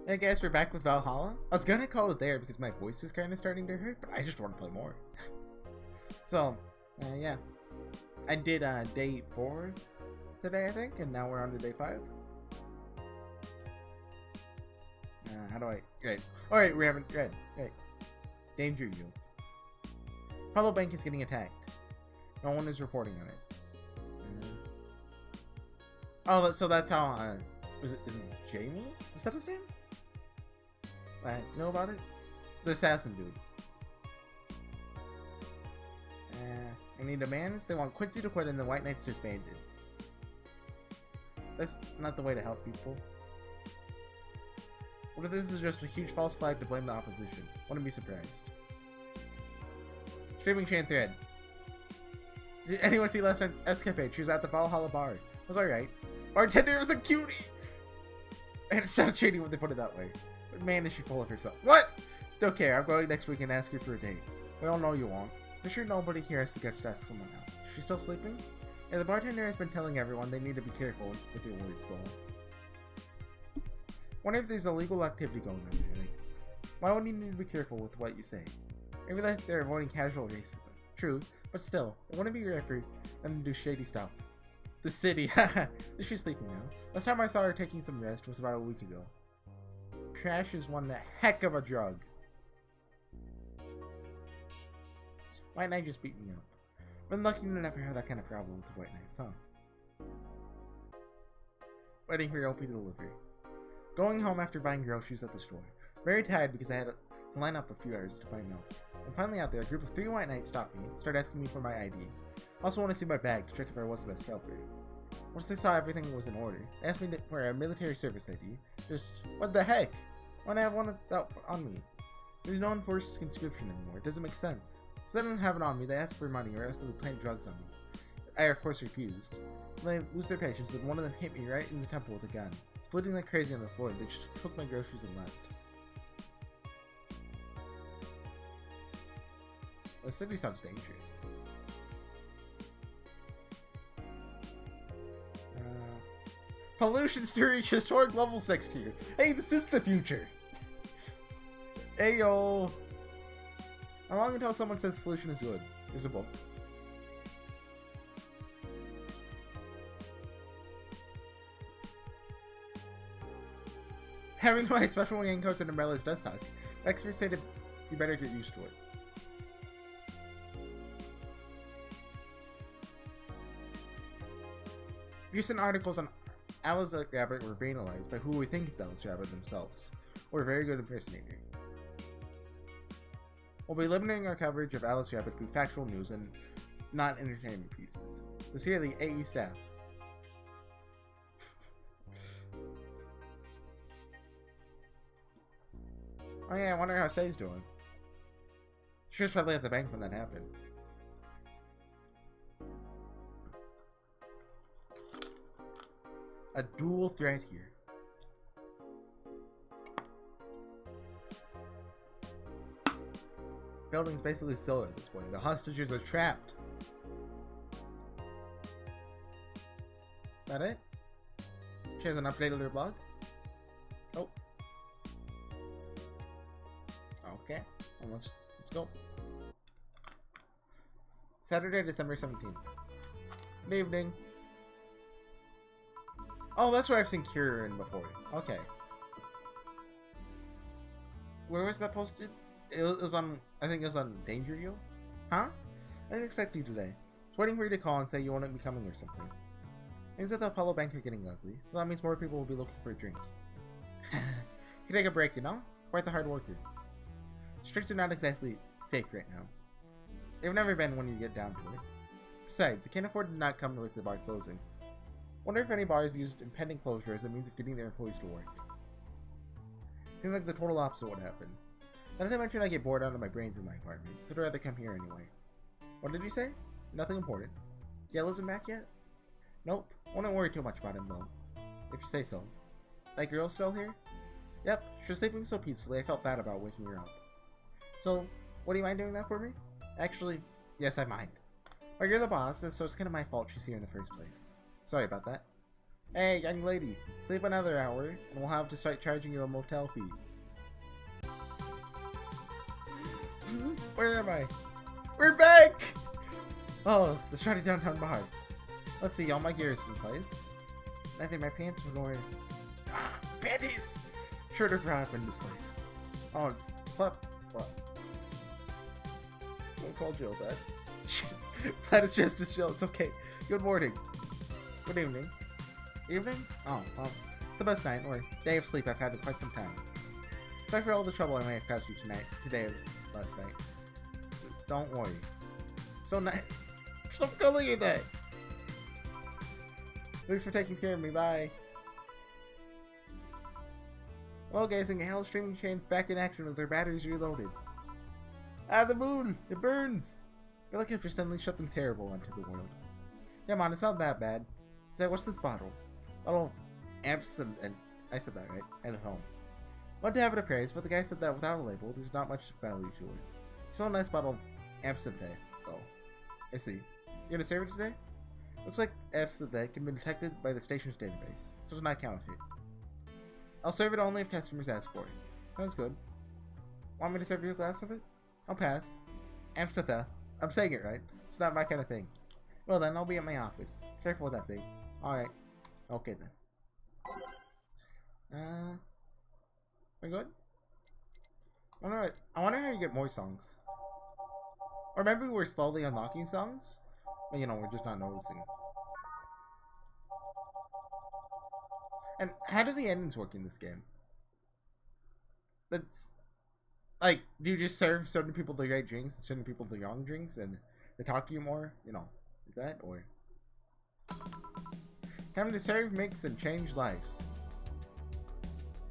Hey guys, we're back with Valhalla. I was gonna call it there because my voice is kind of starting to hurt, but I just want to play more. So, yeah. I did day 4 today, I think, and now we're on to day 5. How do I... Great. Alright, we haven't... Great. Danger you. Hollow Bank is getting attacked. No one is reporting on it. Oh, so that's how... is it Jamie? Was that his name? I know about it? The assassin dude. Any demands? They want Quincy to quit and the White Knights disbanded. That's not the way to help people. What if this is just a huge false flag to blame the opposition? Wouldn't be surprised. Streaming chain thread. Did anyone see last night's escapade? She was at the Valhalla bar. It was alright. Bartender was a cutie! And it sounded shady when they put it that way. But man, is she full of herself. What? Don't care. I'm going next week and ask her for a date. We all know you won't. For sure nobody here has the guts to ask someone else. She's still sleeping? Yeah, the bartender has been telling everyone they need to be careful with your words though. Wonder if there's illegal activity going on here. Like, why would you need to be careful with what you say? Maybe that they're avoiding casual racism. True, but still, it wouldn't be right for them to do shady stuff. The city, haha. Is she sleeping now? Last time I saw her taking some rest was about a week ago. Crash is one heck of a drug. White Knight just beat me up. Been lucky to never have that kind of problem with the White Knights, huh? Waiting for your OP delivery. Going home after buying groceries at the store. Very tired because I had to line up a few hours to buy milk. And finally out there, a group of 3 White Knights stopped me and started asking me for my ID. Also want to see my bag to check if I wasn't a scalper. Once they saw everything was in order, they asked me for a military service ID. Just, what the heck? Why do I have one without on me? There's no enforced conscription anymore. It doesn't make sense. So they didn't have it on me, they asked for money or else they would plant drugs on me. I of course refused. When they lose their patience, then one of them hit me right in the temple with a gun. Splitting like crazy on the floor, they just took my groceries and left. The city sounds dangerous. Pollution's to reach historic levels next year. Hey, this is the future. Hey yo. How long until someone says pollution is good? There's a book. Having to buy special raincoats and umbrellas does suck. Experts say that you better get used to it. Recent articles on Alice Rabbit were banalized by who we think is Alice Rabbit themselves, or a very good impersonator. We'll be limiting our coverage of Alice Rabbit to factual news and not entertainment pieces. Sincerely, AE staff. Oh yeah, I wonder how Say's doing. She was probably at the bank when that happened. A dual threat here. Building's basically sealed at this point. The hostages are trapped. Is that it? She hasn't updated her blog? Oh. Okay. Well, let's go. Saturday, December 17th. Good evening. Oh, that's where I've seen Cure in before. Okay. Where was that posted? It was on, I think it was on Danger You? Huh? I didn't expect you today. I was waiting for you to call and say you wouldn't be coming or something. Things at the Apollo Bank are getting ugly, so that means more people will be looking for a drink. You take a break, you know? Quite the hard worker. Streets are not exactly safe right now. They've never been when you get down to it. Besides, I can't afford to not come with the bar closing. Wonder if any bars used impending closure as a means of getting their employees to work. Seems like the total opposite would happen. Not to mention I get bored out of my brains in my apartment, so I'd rather come here anyway. What did you say? Nothing important. Gail isn't back yet? Nope. Wouldn't worry too much about him though. If you say so. That girl still here? Yep. She was sleeping so peacefully I felt bad about waking her up. So, would you mind doing that for me? Actually, yes I mind. Well, you're the boss, so it's kind of my fault she's here in the first place. Sorry about that. Hey, young lady, sleep another hour, and we'll have to start charging you a motel fee. Where am I? We're back! Oh, the shiny downtown bar. Let's see, all my gear is in place. I think my pants were going. Panties! Sure to grab in this place. Oh, it's what? Don't call Jill that. That is just a Jill. It's okay. Good morning. Good evening. Evening? Oh, well, it's the best night or day of sleep I've had in quite some time. Sorry for all the trouble I may have caused you last night. Don't worry. So nice. Stop calling it that. Thanks for taking care of me. Bye. Well, guys, and Hell streaming chains back in action with their batteries reloaded. Ah, the moon! It burns! I feel like I've just unleashed something terrible onto the world. Come on, it's not that bad. Say, what's this bottle? Bottle of absinthe, and I said that right. And at home. Want to have it appraised, but the guy said that without a label, there's not much value to it. Still a nice bottle of absinthe, though. I see. You gonna serve it today? Looks like absinthe can be detected by the station's database, so it's not counterfeit. I'll serve it only if customers ask for it. Sounds good. Want me to serve you a glass of it? I'll pass. Amsterdam. I'm saying it right. It's not my kind of thing. Well then, I'll be at my office. Careful with that thing. Alright. Okay then. We good? I wonder how you get more songs. Or maybe we're slowly unlocking songs? But you know, we're just not noticing. And how do the endings work in this game? That's like, do you just serve certain people the right drinks and certain people the wrong drinks and they talk to you more? You know, like that? Or coming to serve, mix, and change lives.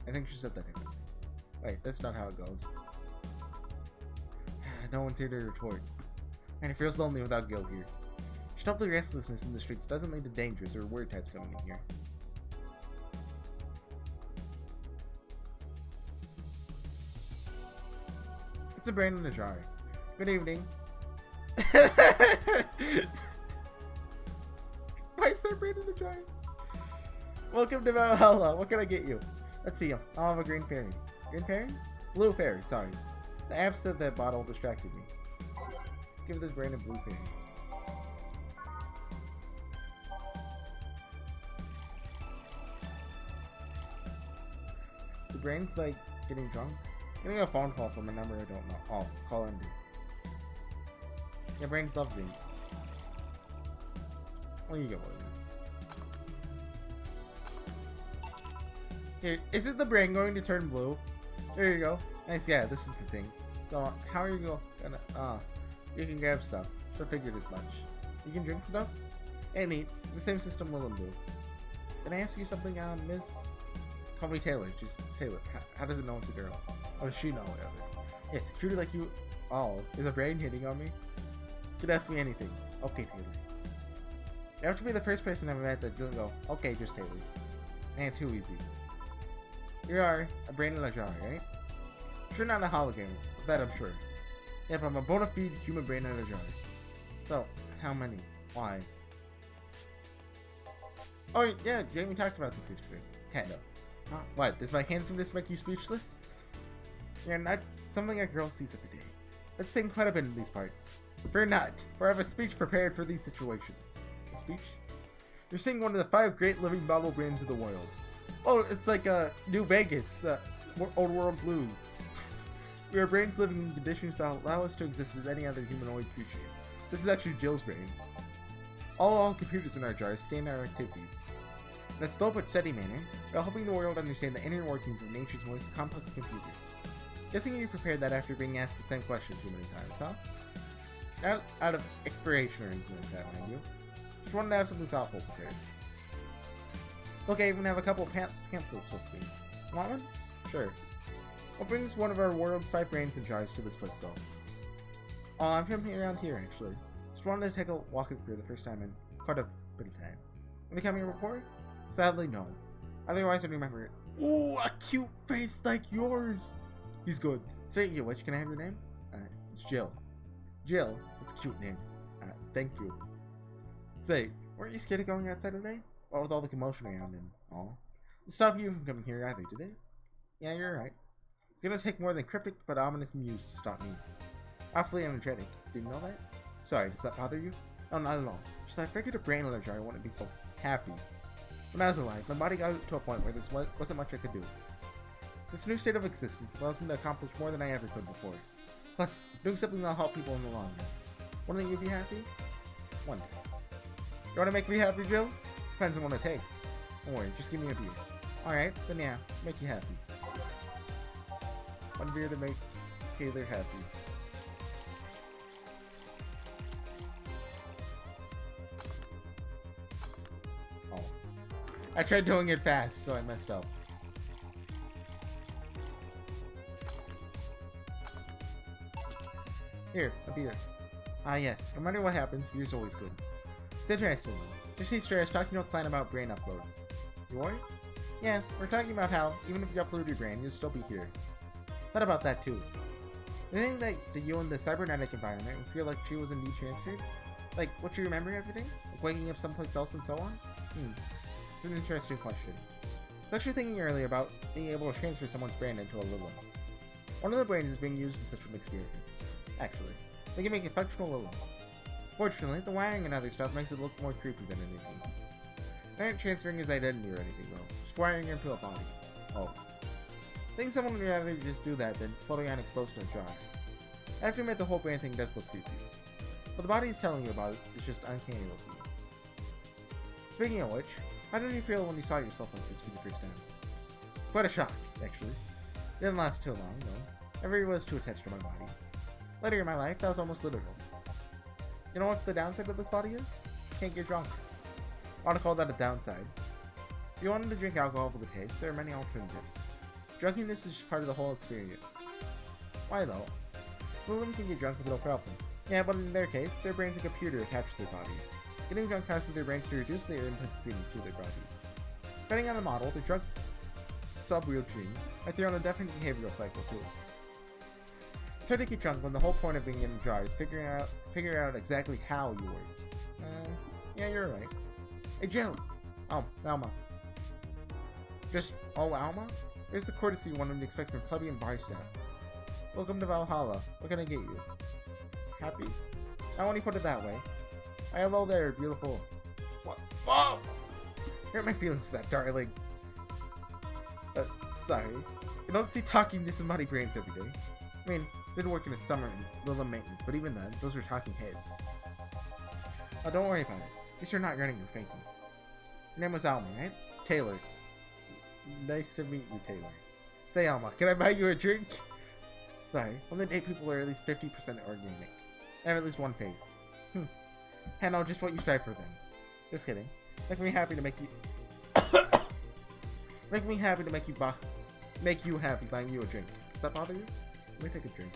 I think she said that anyway. Wait, that's not how it goes. No one's here to retort. And it feels lonely without Gil here. Stop the restlessness in the streets doesn't lead to dangers or word types coming in here. It's a brain in a jar. Good evening. Why is there a brain in a jar? Welcome to Valhalla. What can I get you? Let's see. I'll have a green fairy. Green fairy? Blue fairy, sorry. The absinthe of that bottle distracted me. Let's give this brain a blue fairy. The brain's like getting drunk. I'm getting a phone call from a number I don't know. Oh, call ended. Yeah, brains love drinks. Well, you go with it. Here, isn't the brain going to turn blue? There you go. Nice, yeah, this is the thing. So, how are you gonna, you can grab stuff. Should have figured as much. You can drink stuff? And eat. The same system will do. Can I ask you something, Miss? Call me Taylor. She's Taylor. How does it know it's a girl? How does she know whatever? Yeah, security like you. Oh, is a brain hitting on me? Could ask me anything. Okay, Taylor. You have to be the first person I've met that didn't go, okay, just Taylor. Man, too easy. You are a brain in a jar, right? Sure, not a hologram. Of that, I'm sure. Yep, I'm a bona fide human brain in a jar. So, how many? Why? Oh, yeah, Jamie talked about this yesterday. Kinda. Huh? What? Does my handsomeness make you speechless? You're not something a girl sees every day. That's saying quite a bit in these parts. Fear not, for I have a speech prepared for these situations. A speech? You're seeing one of the 5 great living model brains of the world. Oh, it's like New Vegas, old world blues. We are brains living in conditions that allow us to exist as any other humanoid creature. This is actually Jill's brain. All computers in our jars scan our activities. In a slow but steady manner, while helping the world understand the inner workings of nature's most complex computers. Guessing you prepared that after being asked the same question too many times, huh? Not out of expiration or anything like that, mind you. Just wanted to have something thoughtful prepared. Look, I even have a couple of pamphlets with me. Want one? Sure. What brings one of our world's 5 brains in jars to this place, though? Oh, I'm from around here, actually. Just wanted to take a walk through the first time in quite a bit of time. Have you come here before? Sadly, no. Otherwise, I'd remember it. Ooh, a cute face like yours! He's good. Speaking of which, can I have your name? It's Jill. Jill, that's a cute name. Thank you. Say, weren't you scared of going outside today? What with all the commotion around and all. It stopped you from coming here either, did it? Yeah, you're right. It's gonna take more than cryptic but ominous news to stop me. Awfully energetic. Didn't you know that? Sorry, does that bother you? No, not at all. Just I figured a brain allergy I wouldn't be so happy. When I was alive, my body got to a point where this wasn't much I could do. This new state of existence allows me to accomplish more than I ever could before. Plus, doing something that'll help people in the long run. Wouldn't you be happy? Wonder. You wanna make me happy, Jill? Depends on what it takes. Don't worry, just give me a beer. Alright, then yeah, make you happy. One beer to make Taylor happy. Oh. I tried doing it fast, so I messed up. Here, a beer. Ah yes, no matter what happens, beer's always good. It's interesting. Just yesterday I was talking to a client about brain uploads. You are? Yeah, we're talking about how, even if you upload your brain, you'll still be here. Thought about that too. The thing that you in the cybernetic environment would feel like she was indeed transferred? Like, would you remember everything? Like waking up someplace else and so on? It's an interesting question. I was actually thinking earlier about being able to transfer someone's brain into a Lilith. One of the brains is being used in such an experiment. Actually, they can make a functional Lilith. Fortunately, the wiring and other stuff makes it look more creepy than anything. They aren't transferring his identity or anything though, just wiring him to a body. Oh. I think someone would rather just do that than floating on exposed to a jar. I have to admit the whole brain thing does look creepy. What the body is telling you about it is just uncanny looking. Speaking of which, how did you feel when you saw yourself like this for the first time? It's quite a shock, actually. It didn't last too long, though. Never was too attached to my body. Later in my life, that was almost literal. You know what the downside of this body is? Can't get drunk. I want to call that a downside. If you wanted to drink alcohol for the taste, there are many alternatives. Drunkenness is just part of the whole experience. Why though? Women can get drunk with no problem. Yeah, but in their case, their brain's a computer attached to their body. Getting drunk causes their brains to reduce their input speeds through their bodies. Depending on the model, the drug sub-routine might throw in a definite behavioral cycle too. It's hard to get drunk when the whole point of being in a jar is figuring out exactly how you work. Yeah, you're right. Hey, Joe! Oh, Alma. Just, oh, Alma? There's the courtesy one would expect from plebeian bar staff. Welcome to Valhalla. What can I get you? Happy? I only put it that way. Hello there, beautiful. What? Oh! Hurt my feelings for that, darling. Sorry. I don't see talking disembodied brains every day. I mean, did work in the summer in Lila maintenance, but even then, those are talking heads. Oh, don't worry about it. At least you're not running or fainting. Your name was Alma, right? Taylor. Nice to meet you, Taylor. Say, Alma, can I buy you a drink? Sorry, only date people are at least 50% organic. I have at least one face. I know just what you strive for then. Just kidding. Make me happy to make you... make me happy to make you happy buying you a drink. Does that bother you? Let me take a drink.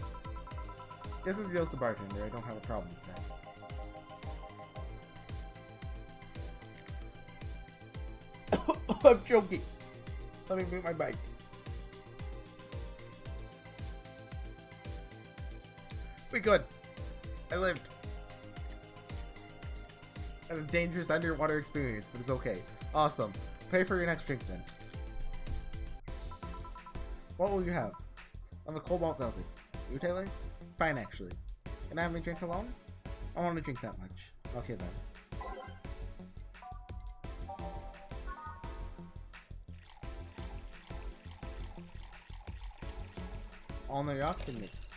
Guess if Joe's the bartender, I don't have a problem with that. I'm joking. Let me move my bike. We good. I lived. I had a dangerous underwater experience, but it's okay. Awesome. Pay for your next drink then. What will you have? I have a cobalt velvet. You, Taylor? Fine, actually. Can I have my drink alone? I don't want to drink that much. Okay then. All the yachts and mixed.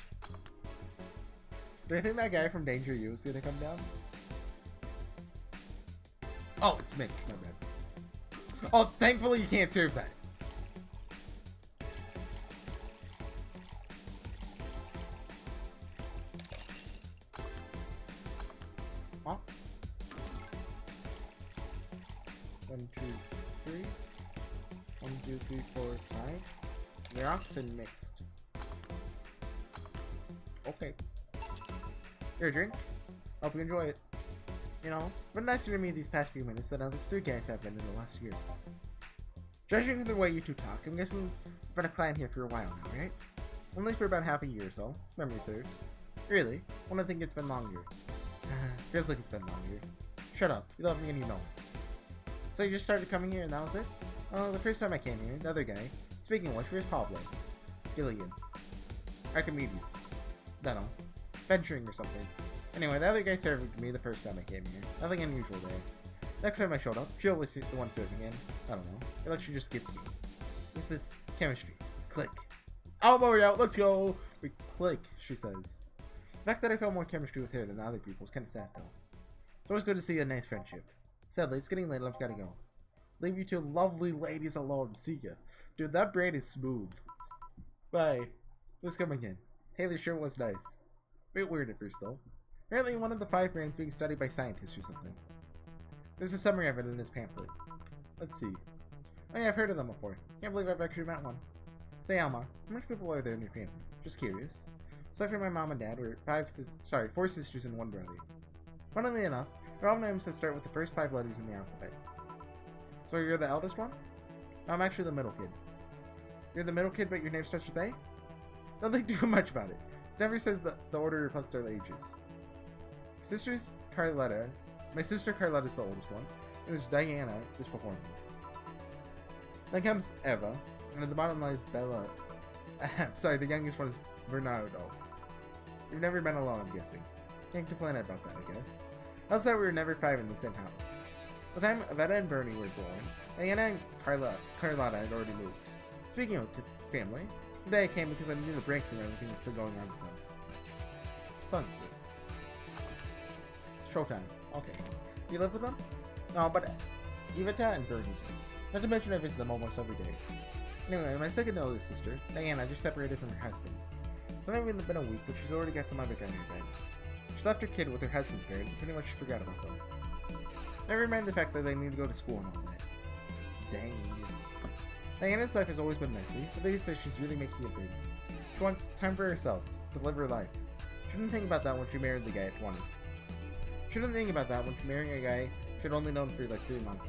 Do you think that guy from Danger You is gonna come down? Oh, it's mixed, my bad. Oh, thankfully you can't serve that. Huh? 1, 2, 3. 1, 2, 3, 4, 5. The oxen mixed. Okay. Here, drink. Hope you enjoy it. You know, been nicer to me these past few minutes than others 3 guys have been in the last year. Judging from the way you two talk, I'm guessing you've been a client here for a while now, right? Only for about half a year or so, if memory serves. Really? I want to think it's been longer. Feels like it's been longer. Shut up. You love me and you know it. So you just started coming here and that was it? The first time I came here, the other guy, speaking of which, where's Pablo? Gillian. Archimedes. Don't know. Venturing or something. Anyway, the other guy served me the first time I came here. Nothing unusual there. Next time I showed up, Jill was the one serving in. I don't know. I feel like she just gets me. This is chemistry. Click. Oh, we're out. Let's go. We click, she says. The fact that I felt more chemistry with her than the other people is kind of sad, though. It's always good to see a nice friendship. Sadly, it's getting late and I've got to go. Leave you two lovely ladies alone. See ya. Dude, that braid is smooth. Bye. Let's come again. Haley sure was nice. Bit weird at first, though. Apparently one of the 5 brains being studied by scientists or something. There's a summary of it in his pamphlet. Let's see. Oh yeah, I've heard of them before. Can't believe I've actually met one. Say, Alma, how many people are there in your family? Just curious. Aside from my mom and dad, we're 4 sisters and 1 brother. Funnily enough, they're all names that start with the first 5 letters in the alphabet. So you're the eldest one? No, I'm actually the middle kid. You're the middle kid, but your name starts with A? Don't think too much about it. It never says the order reflects their ages. My sister Carlotta is the oldest one, and there's Diana just before me. Then comes Eva, and at the bottom lies Bella. Sorry, the youngest one is Bernardo. You've never been alone, I'm guessing. Can't complain about that, I guess. Helps that we were never 5 in the same house. By the time Avetta and Bernie were born, Diana and Carlotta had already moved. Speaking of family, today I came because I needed a break from everything that's been going on with them. What song is this? Showtime. Okay. You live with them? No, but Iveta and Bernie do. Not to mention I visit them almost every day. Anyway, my second oldest sister, Diana, just separated from her husband. It's not even been a week, but she's already got some other guy in her bed. She left her kid with her husband's parents and pretty much forgot about them. Never mind the fact that they need to go to school and all that. Dang. Diana's life has always been messy, but these days she's really making it big. She wants time for herself, to live her life. She didn't think about that when she married the guy at 20. She didn't think about that when she married a guy she'd only known for like 3 months.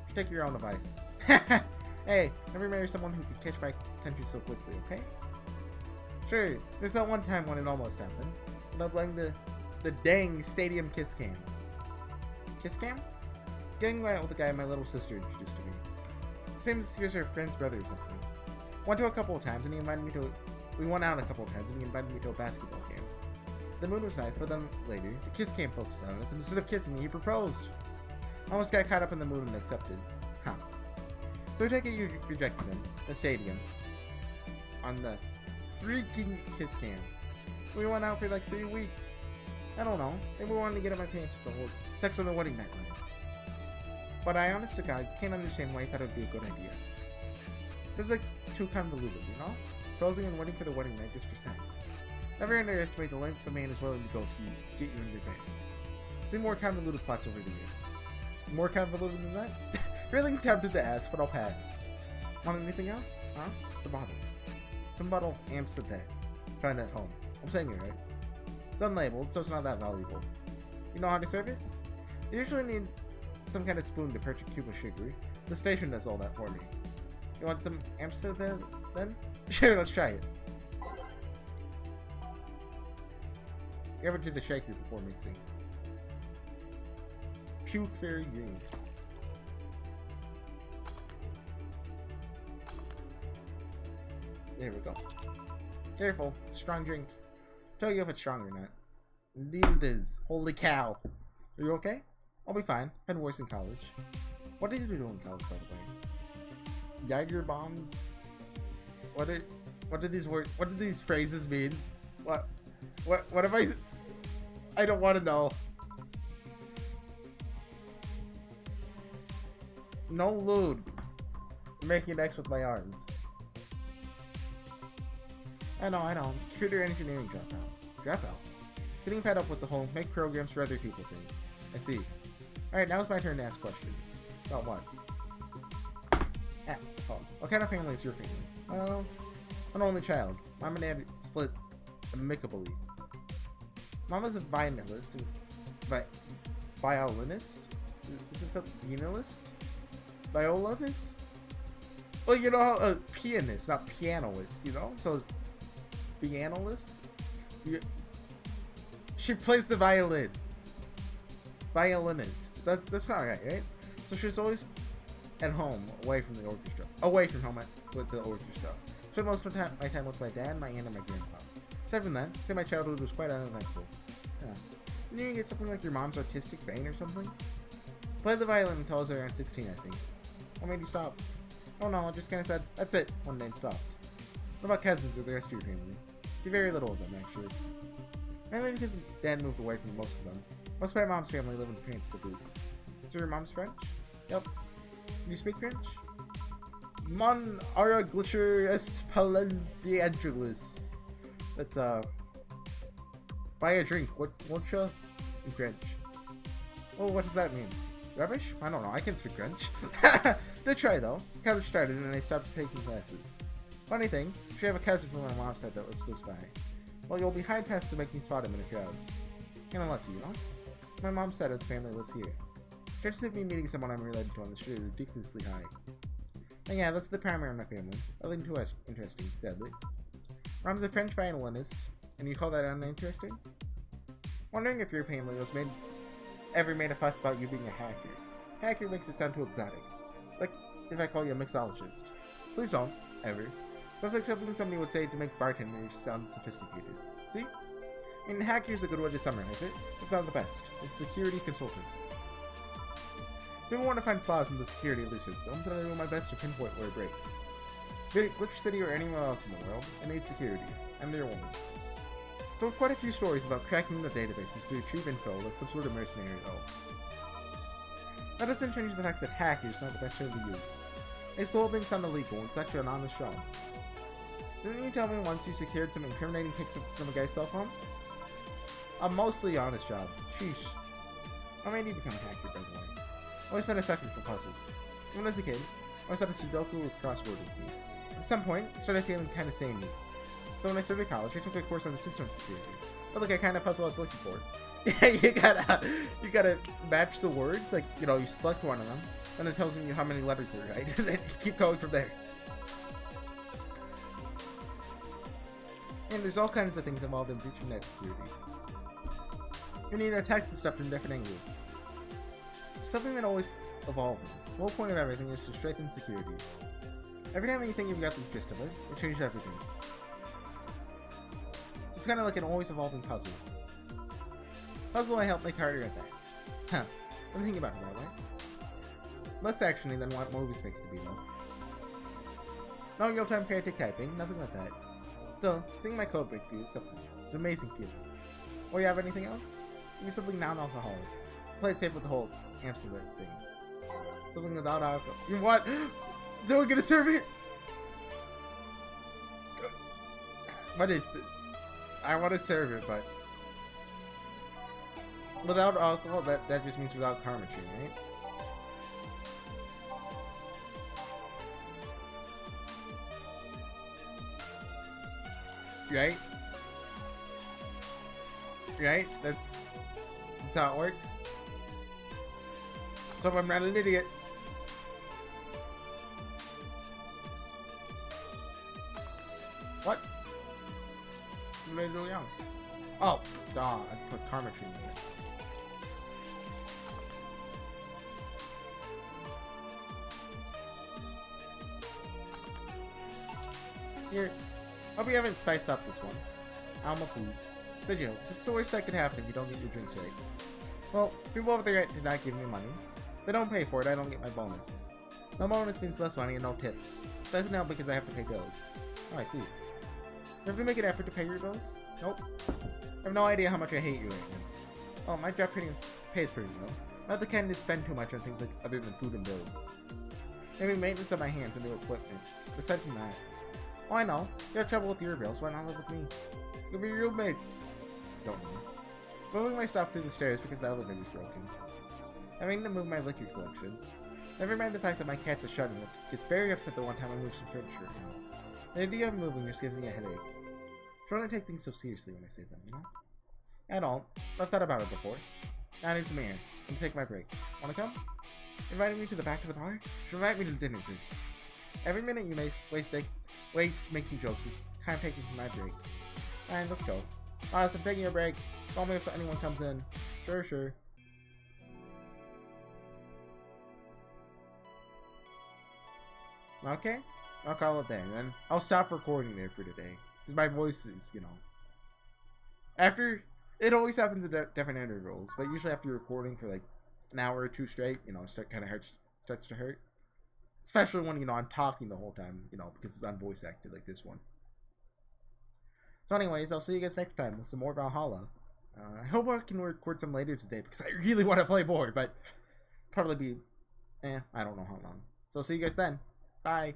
You take your own advice. Hey, never marry someone who could catch my attention so quickly, okay? Sure, there's that one time when it almost happened. When I was playing the dang stadium kiss cam. Kiss cam? Getting out with a guy my little sister introduced to me. Same as he was her friend's brother or something. Went to a couple of times and he invited me to. We went out a couple of times and he invited me to a basketball game. The mood was nice, but then later, the kiss cam focused on us, and instead of kissing me, he proposed. I almost got caught up in the mood and accepted. Huh. So I take it you rejected him, the stadium, on the freaking kiss cam. We went out for like 3 weeks. I don't know, maybe we wanted to get in my pants with the whole sex on the wedding night line. But I, honest to God, can't understand why he thought it would be a good idea. It's like too convoluted, you know? Proposing and waiting for the wedding night just for sex. Never underestimate the lengths a man is willing to go to get you in their bed. I've seen more convoluted plots over the years. More convoluted than that? Really tempted to ask, but I'll pass. Want anything else? Huh? It's the bottle. Some bottle of Amsterdam. Found at home. I'm saying it right. It's unlabeled, so it's not that valuable. You know how to serve it? You usually need some kind of spoon to perch a cube of sugar. The station does all that for me. You want some Amsterdam then? Sure, let's try it. Give it to the shaker before mixing. Puke Fairy Green. There we go. Careful, it's a strong drink. Tell you if it's strong or not. Indeed it is. Holy cow. Are you okay? I'll be fine. Been worse in college. What did you do in college, by the way? Jaeger bombs? What did these phrases mean? What have I don't want to know. No lewd. I'm making X with my arms. I know. Computer engineering dropout. Getting fed up with the whole make programs for other people thing. I see. Alright, now it's my turn to ask questions. About what? What kind of family is your family? Well, I'm an only child. Mom and dad split amicably. Mama's a violinist. Violinist? Is this a violinist? Violinist? Well, you know, a pianist, not pianoist, you know? So, pianolist? She plays the violin. Violinist. That's not right, right? So she was always at home, away from the orchestra. Away from home with the orchestra. Spent most of my time with my dad, my aunt, and my grandpa. Aside from that, say my childhood was quite uneventful. Yeah. Didn't you get something like your mom's artistic vein or something? Played the violin until I was around 16, I think. What made you stop? Oh no, I just kinda said, that's it, one day and stopped. What about cousins or the rest of your family? See very little of them, actually. Mainly because dad moved away from most of them. Most of my mom's family live in France to boot. So your mom's French? Yep. Do you speak French? Mon ara glitcher est palendi angelus. That's buy a drink. What's in French? Oh, what does that mean? Rubbish? I don't know. I can't speak French. Did try though. College started and I stopped taking classes. Funny thing, she have a cousin from my mom's side that was close by. Well, you'll be hard pressed to make me spot him in a crowd. Kinda lucky, you know? My mom's side of the family lives here. Chances of me meeting someone I'm related to on the street are ridiculously high. And yeah, that's the primary in my family. Nothing too interesting, sadly. Mom's a French violinist, and you call that uninteresting? Wondering if your family was ever made a fuss about you being a hacker. Hacker makes it sound too exotic. Like if I call you a mixologist. Please don't, ever. Sounds like something somebody would say to make bartenders sound sophisticated. See? I mean, hacker's a good way to summarize it. It's not the best. It's a security consultant. People want to find flaws in the security of the systems, and I do my best to pinpoint where it breaks. Be it Glitch City or anywhere else in the world, I need security. I'm their woman. There were quite a few stories about cracking the databases to retrieve info like some sort of mercenary, though. That doesn't change the fact that hacker is not the best term to use. Makes the whole thing sound illegal, and it's actually an honest job. Didn't you tell me once you secured some incriminating pics from a guy's cell phone? A mostly honest job. Sheesh. I may need to become a hacker, by the way. Always been a sucker for puzzles. Even as a kid, I always had a Sudoku or crossword with me. At some point, I started feeling kinda samey. So when I started college, I took a course on system security. But look, I kind of puzzle I was looking for. Yeah, you gotta match the words, like, you know, you select one of them, and it tells you how many letters are right, and then you keep going from there. And there's all kinds of things involved in breaching net security. You need to attack the stuff from different angles. It's something that always evolving. The whole point of everything is to strengthen security. Every time you think you've got the gist of it, it changes everything. So it's kind of like an always evolving puzzle. Puzzle I help make harder at that. Huh. I'm thinking about it that way. It's less actiony than what movies make it to be, though. No real-time frantic typing, nothing like that. Still, seeing my code break through is something. It's an amazing feeling. Or you have anything else? Give me something non-alcoholic. Play it safe with the whole Amsterdam thing. Something without alcohol. You what? They're gonna serve it? What is this? I want to serve it, but without alcohol, that just means without carmetry, right? Right? Right? That's how it works. So I'm not an idiot. What? What did I do young? Oh, duh, I put carmetry in it. Here, hope you haven't spiced up this one. Alma, please. Said you, what's the worst that could happen if you don't get your drinks right? Well, people over there did not give me money. They don't pay for it, I don't get my bonus. No bonus means less money and no tips. It doesn't help because I have to pay bills. Oh, I see. You have to make an effort to pay your bills? Nope. I have no idea how much I hate you right now. Oh, my job pays pretty well. Not the kind to spend too much on things like other than food and bills. Maybe maintenance on my hands and new equipment. Aside from that. Oh, I know. You have trouble with your bills, why not live with me? You'll be your roommates. Don't know. Moving my stuff through the stairs because the elevator is broken. Having to move my liquor collection. Never mind the fact that my cat's a shut-in that gets very upset the one time I move some furniture around. The idea of moving just gives me a headache. I don't take things so seriously when I say them, you know? I don't. I've thought about it before. Now I need some air. I'm gonna take my break. Wanna come? Inviting me to the back of the bar? You should invite me to dinner first. Every minute you waste making jokes is time taken from my break. Alright, let's go. I'm taking a break. Call me if anyone comes in. Sure. Okay? I'll call it there, and then I'll stop recording there for today. Because my voice is, you know... After... It always happens at different intervals, but usually after recording for like an hour or two straight, you know, it kind of starts to hurt. Especially when, you know, I'm talking the whole time, you know, because it's on voice acted like this one. So anyways, I'll see you guys next time with some more Valhalla. I hope I can record some later today, because I really want to play more, but probably be, I don't know how long. So I'll see you guys then. Bye.